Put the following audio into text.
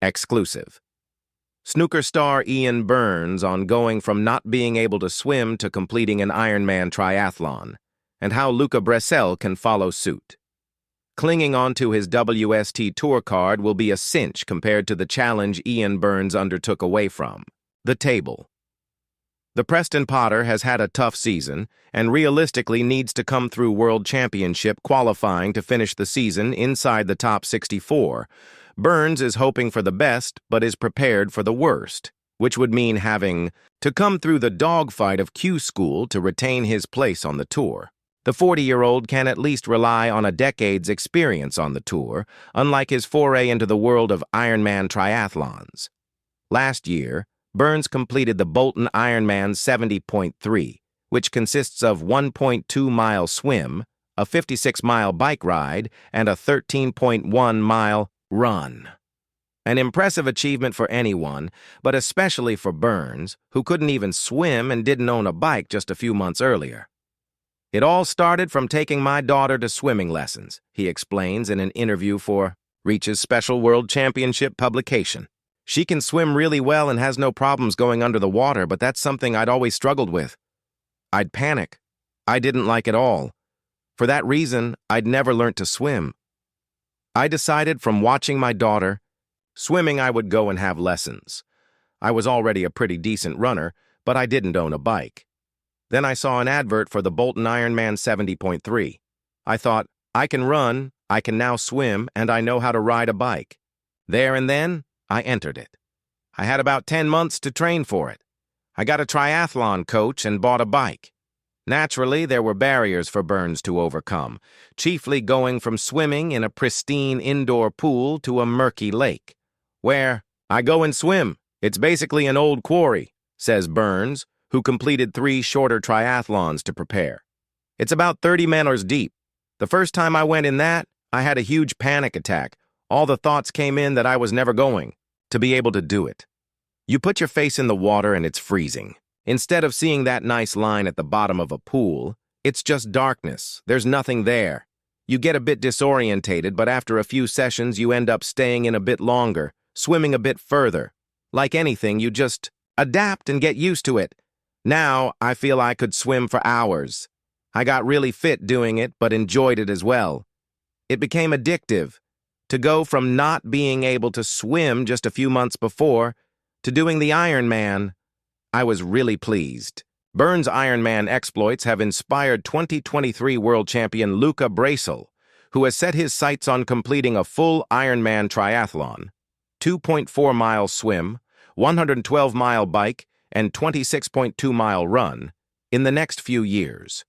Exclusive. Snooker star Ian Burns on going from not being able to swim to completing an Ironman triathlon, and how Luca Brecel can follow suit. Clinging onto his WST tour card will be a cinch compared to the challenge Ian Burns undertook away from the table. The Preston Potter has had a tough season and realistically needs to come through World Championship qualifying to finish the season inside the top 64. Burns is hoping for the best but is prepared for the worst, which would mean having to come through the dogfight of Q School to retain his place on the tour. The 40-year-old can at least rely on a decade's experience on the tour, unlike his foray into the world of Ironman triathlons. Last year, Burns completed the Bolton Ironman 70.3, which consists of 1.2-mile swim, a 56-mile bike ride, and a 13.1-mile run. An impressive achievement for anyone, but especially for Burns, who couldn't even swim and didn't own a bike just a few months earlier. It all started from taking my daughter to swimming lessons, he explains in an interview for Reach's special World Championship publication. She can swim really well and has no problems going under the water, but that's something I'd always struggled with. I'd panic. I didn't like it all. For that reason, I'd never learnt to swim. I decided from watching my daughter, swimming I would go and have lessons. I was already a pretty decent runner, but I didn't own a bike. Then I saw an advert for the Bolton Ironman 70.3. I thought, I can run, I can now swim, and I know how to ride a bike. There and then, I entered it. I had about 10 months to train for it. I got a triathlon coach and bought a bike. Naturally, there were barriers for Burns to overcome, chiefly going from swimming in a pristine indoor pool to a murky lake, where I go and swim. It's basically an old quarry, says Burns, who completed 3 shorter triathlons to prepare. It's about 30 meters deep. The first time I went in that, I had a huge panic attack. All the thoughts came in that I was never going to be able to do it. You put your face in the water and it's freezing. Instead of seeing that nice line at the bottom of a pool, it's just darkness. There's nothing there. You get a bit disorientated, but after a few sessions, you end up staying in a bit longer, swimming a bit further. Like anything, you just adapt and get used to it. Now, I feel I could swim for hours. I got really fit doing it, but enjoyed it as well. It became addictive. To go from not being able to swim just a few months before to doing the Ironman, I was really pleased. Burns' Ironman exploits have inspired 2023 world champion Luca Brecel, who has set his sights on completing a full Ironman triathlon, 2.4-mile swim, 112-mile bike, and 26.2-mile run in the next few years.